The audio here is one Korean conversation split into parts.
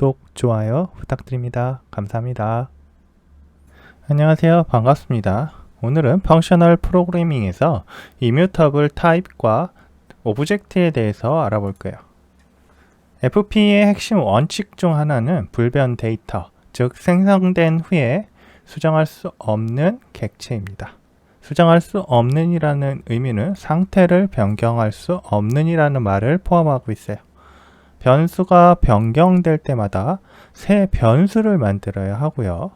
구독, 좋아요 부탁드립니다. 감사합니다. 안녕하세요. 반갑습니다. 오늘은 펑셔널 프로그래밍에서 이뮤터블 타입과 오브젝트에 대해서 알아볼 거예요. FP의 핵심 원칙 중 하나는 불변 데이터, 즉 생성된 후에 수정할 수 없는 객체입니다. 수정할 수 없는 이라는 의미는 상태를 변경할 수 없는 이라는 말을 포함하고 있어요. 변수가 변경될 때마다 새 변수를 만들어야 하고요.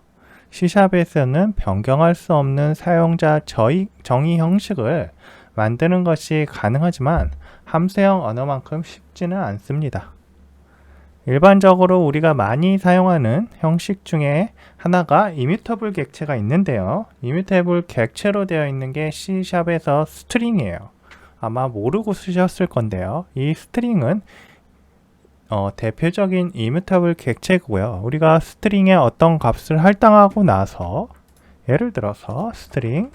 C샵에서는 변경할 수 없는 사용자 정의 형식을 만드는 것이 가능하지만 함수형 언어만큼 쉽지는 않습니다. 일반적으로 우리가 많이 사용하는 형식 중에 하나가 이뮤터블 객체가 있는데요. 이뮤터블 객체로 되어 있는 게 C샵에서 스트링이에요. 아마 모르고 쓰셨을 건데요. 이 스트링은 대표적인 이뮤터블 객체고요. 우리가 스트링에 어떤 값을 할당하고 나서 예를 들어서 스트링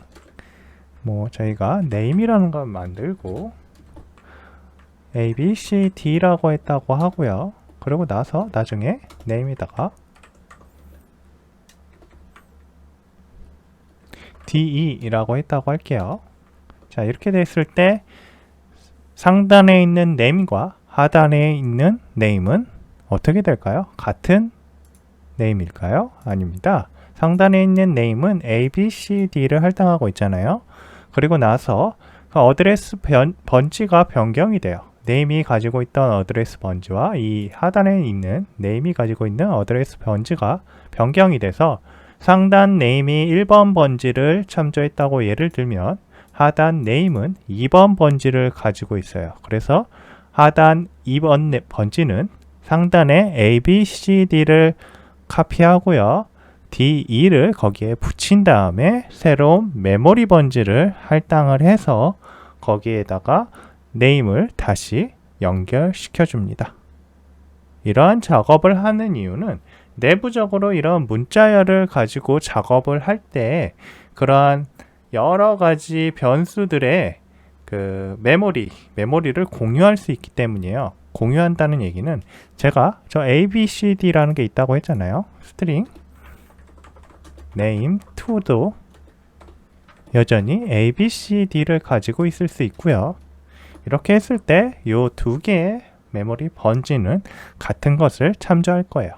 저희가 name이라는 걸 만들고 a, b, c, d라고 했다고 하고요. 그리고 나서 나중에 name에다가 de라고 했다고 할게요. 자, 이렇게 됐을 때 상단에 있는 name과 하단에 있는 name은 어떻게 될까요? 같은 name일까요? 아닙니다. 상단에 있는 name은 a, b, c, d를 할당하고 있잖아요. 그리고 나서 그 어드레스 번지가 변경이 돼요. name이 가지고 있던 어드레스 번지와 이 하단에 있는 name이 가지고 있는 어드레스 번지가 변경이 돼서 상단 name이 1번 번지를 참조했다고 예를 들면 하단 name은 2번 번지를 가지고 있어요. 그래서 하단 2번 번지는 상단에 A, B, C, D를 카피하고요. D, E를 거기에 붙인 다음에 새로운 메모리 번지를 할당을 해서 거기에다가 name을 다시 연결시켜 줍니다. 이러한 작업을 하는 이유는 내부적으로 이런 문자열을 가지고 작업을 할 때 그러한 여러 가지 변수들의 그 메모리를 공유할 수 있기 때문이에요. 공유한다는 얘기는 제가 저 A, B, C, D라는 게 있다고 했잖아요. 스트링 name2도 여전히 A, B, C, D를 가지고 있을 수 있고요. 이렇게 했을 때 이 두 개의 메모리 번지는 같은 것을 참조할 거예요.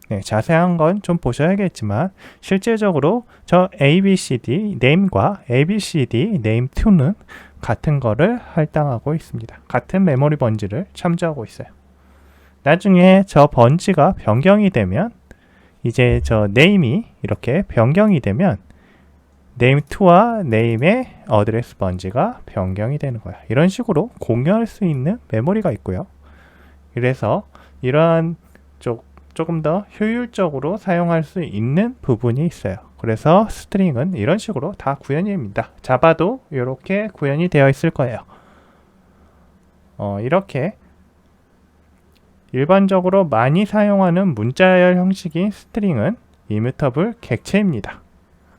네, 자세한 건 좀 보셔야겠지만 실제적으로 저 ABCD name과 ABCD name2는 같은 거를 할당하고 있습니다. 같은 메모리 번지를 참조하고 있어요. 나중에 저 번지가 변경이 되면 이제 저 name이 이렇게 변경이 되면 name2와 name의 어드레스 번지가 변경이 되는 거야. 이런 식으로 공유할 수 있는 메모리가 있고요. 그래서 이러한 조금 더 효율적으로 사용할 수 있는 부분이 있어요. 그래서 스트링은 이런 식으로 다 구현이 됩니다. 자바도 이렇게 구현이 되어 있을 거예요. 이렇게 일반적으로 많이 사용하는 문자열 형식인 스트링은 이뮤터블 객체입니다.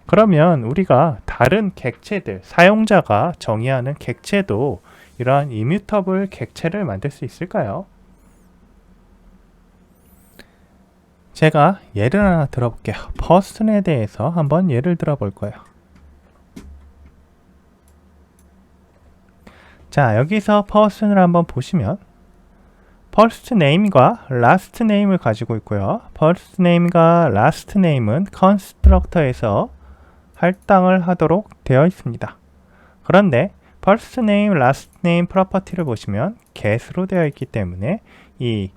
그러면 우리가 다른 객체들, 사용자가 정의하는 객체도 이러한 이뮤터블 객체를 만들 수 있을까요? 제가 예를 하나 들어볼게요. person에 대해서 한번 예를 들어볼 거예요. 자, 여기서 person을 한번 보시면 first name과 last name을 가지고 있고요. first name과 last name은 constructor에서 할당을 하도록 되어 있습니다. 그런데 first name, last name 프로퍼티를 보시면 get으로 되어 있기 때문에 이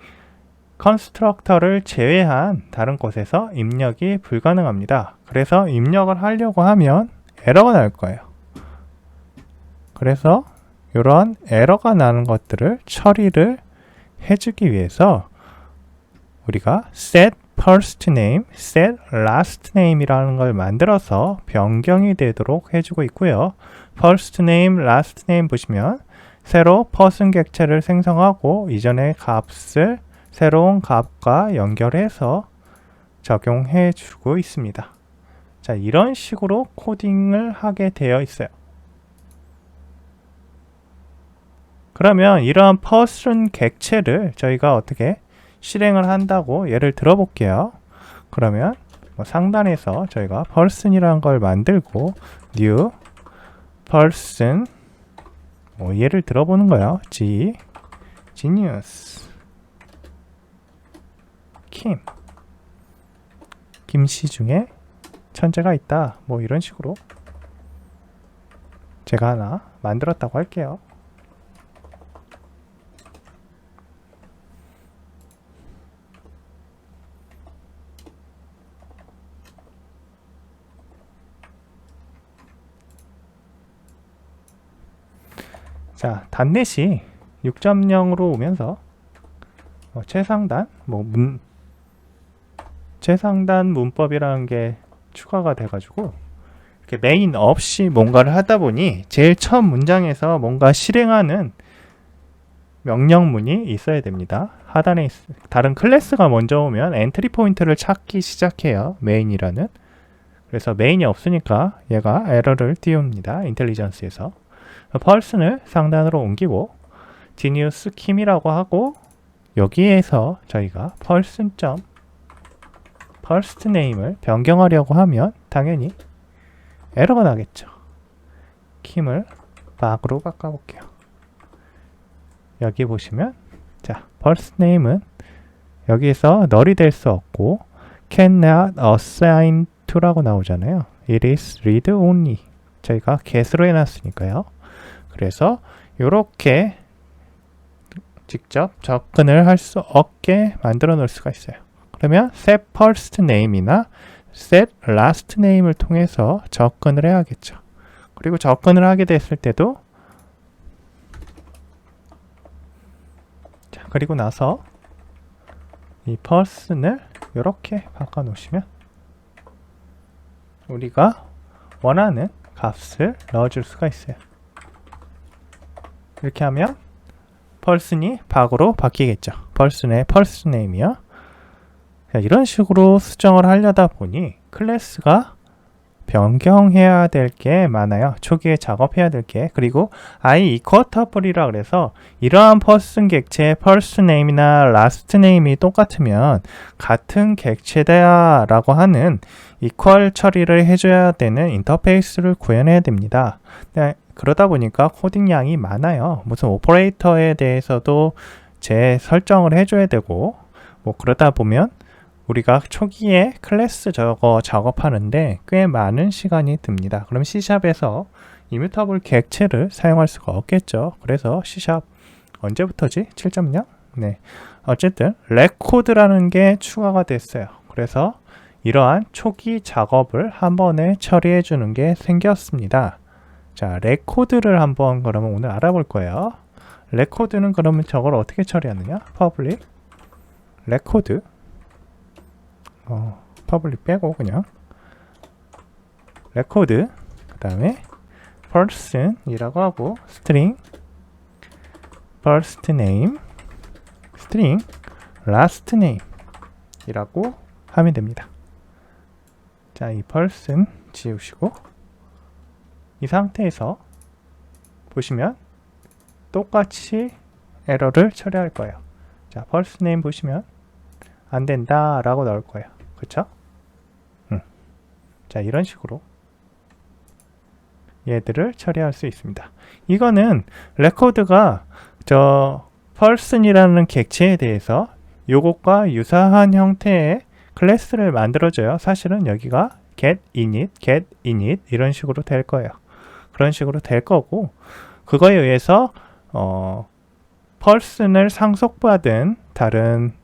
컨스트럭터를 제외한 다른 곳에서 입력이 불가능합니다. 그래서 입력을 하려고 하면 에러가 날 거예요. 그래서 이런 에러가 나는 것들을 처리를 해주기 위해서 우리가 set first name, set last name이라는 걸 만들어서 변경이 되도록 해주고 있고요. first name, last name 보시면 새로 person 객체를 생성하고 이전의 값을 새로운 값과 연결해서 적용해 주고 있습니다. 자, 이런 식으로 코딩을 하게 되어 있어요. 그러면 이러한 person 객체를 저희가 어떻게 실행을 한다고 예를 들어볼게요. 그러면 뭐 상단에서 저희가 person이라는 걸 만들고 new person 뭐 예를 들어보는 거예요. genius 김씨 중에 천재가 있다. 뭐 이런 식으로 제가 하나 만들었다고 할게요. 자, 단넷이 6.0으로 오면서 최상단 최상단 문법이라는 게 추가가 돼가지고 이렇게 메인 없이 뭔가를 하다 보니 제일 처음 문장에서 뭔가 실행하는 명령문이 있어야 됩니다. 하단에 다른 클래스가 먼저 오면 엔트리 포인트를 찾기 시작해요. 메인이라는. 그래서 메인이 없으니까 얘가 에러를 띄웁니다. 인텔리전스에서. person을 상단으로 옮기고 genius kim이라고 하고 여기에서 저희가 first name을 변경하려고 하면 당연히 에러가 나겠죠. kim을 박으로 바꿔볼게요. 여기 보시면 자, first name은 여기에서 null이 될 수 없고 cannot assign to라고 나오잖아요. it is read only. 저희가 get으로 해놨으니까요. 그래서 이렇게 직접 접근을 할 수 없게 만들어 놓을 수가 있어요. 그러면 set first name이나 set last name을 통해서 접근을 해야겠죠. 그리고 접근을 하게 됐을 때도 자, 그리고 나서 이 person을 이렇게 바꿔 놓으시면 우리가 원하는 값을 넣어줄 수가 있어요. 이렇게 하면 person이 박으로 바뀌겠죠. person의 first name이요. 이런 식으로 수정을 하려다 보니 클래스가 변경해야 될 게 많아요. 초기에 작업해야 될 게. 그리고 i equalable이라 그래서 이러한 person 객체의 first name이나 last name이 똑같으면 같은 객체다 라고 하는 equal 처리를 해줘야 되는 인터페이스를 구현해야 됩니다. 그러다 보니까 코딩 양이 많아요. 무슨 오퍼레이터에 대해서도 재설정을 해줘야 되고 뭐 그러다 보면 우리가 초기에 클래스 저거 작업하는데 꽤 많은 시간이 듭니다. 그럼 C샵에서 이뮤터블 객체를 사용할 수가 없겠죠. 그래서 C샵 언제부터지? 7.0? 네. 어쨌든 레코드라는 게 추가가 됐어요. 그래서 이러한 초기 작업을 한 번에 처리해 주는 게 생겼습니다. 자, 레코드를 한번 그러면 오늘 알아볼 거예요. 레코드는 그러면 저걸 어떻게 처리하느냐? public 레코드 퍼블릭 빼고 그냥 레코드 그 다음에 person이라고 하고 string first name string last name 이라고 하면 됩니다. 자, 이 person 지우시고 이 상태에서 보시면 똑같이 에러를 처리할 거예요. 자, first name 보시면 안 된다 라고 나올 거예요. 그쵸? 자, 이런 식으로 얘들을 처리할 수 있습니다. 이거는 레코드가 저 person이라는 객체에 대해서 요것과 유사한 형태의 클래스를 만들어줘요. 사실은 여기가 get init 이런 식으로 될 거예요. 그런 식으로 될 거고 그거에 의해서 person을 상속받은 다른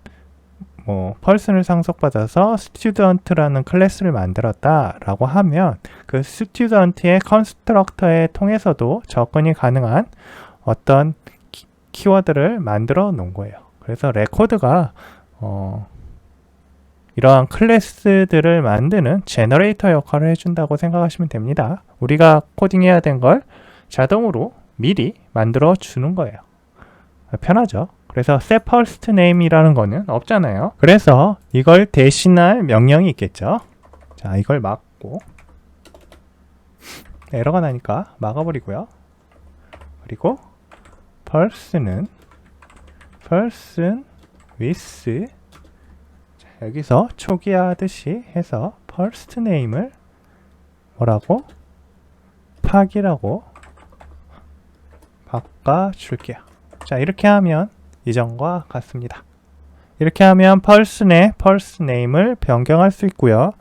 person을 상속받아서 student라는 클래스를 만들었다 라고 하면 그 student의 컨스트럭터에 통해서도 접근이 가능한 어떤 키워드를 만들어 놓은 거예요. 그래서 레코드가 이러한 클래스들을 만드는 제너레이터 역할을 해준다고 생각하시면 됩니다. 우리가 코딩해야 된 걸 자동으로 미리 만들어 주는 거예요. 편하죠? 그래서 set first name이라는 거는 없잖아요. 그래서 이걸 대신할 명령이 있겠죠. 자, 이걸 막고 에러가 나니까 막아버리고요. 그리고 person은 person with 자, 여기서 초기 하듯이 해서 first name을 뭐라고? 팍이라고 바꿔줄게요. 자, 이렇게 하면 이전과 같습니다. 이렇게 하면 person의 first name을 변경할 수 있고요.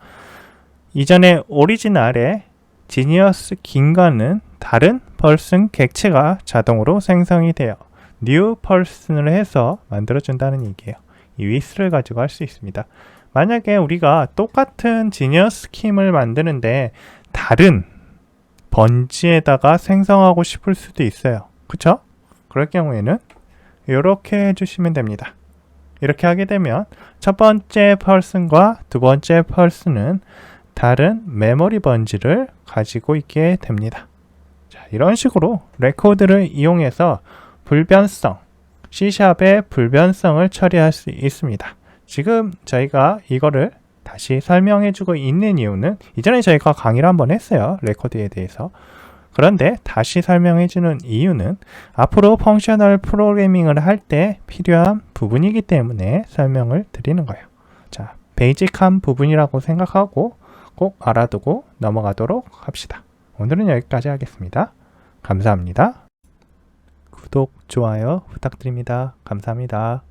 이전에 오리지널의 지니어스 긴과는 다른 person 객체가 자동으로 생성이 돼요. new person을 해서 만들어준다는 얘기예요. 이 with를 가지고 할 수 있습니다. 만약에 우리가 똑같은 지니어스 스킴을 만드는데 다른 번지에다가 생성하고 싶을 수도 있어요. 그쵸? 그럴 경우에는 이렇게 해주시면 됩니다. 이렇게 하게 되면 첫 번째 person과 두 번째 person은 다른 메모리 번지를 가지고 있게 됩니다. 자, 이런 식으로 레코드를 이용해서 불변성, C샵의 불변성을 처리할 수 있습니다. 지금 저희가 이거를 다시 설명해주고 있는 이유는 이전에 저희가 강의를 한번 했어요. 레코드에 대해서. 그런데 다시 설명해주는 이유는 앞으로 펑셔널 프로그래밍을 할 때 필요한 부분이기 때문에 설명을 드리는 거예요. 자, 베이직한 부분이라고 생각하고 꼭 알아두고 넘어가도록 합시다. 오늘은 여기까지 하겠습니다. 감사합니다. 구독, 좋아요 부탁드립니다. 감사합니다.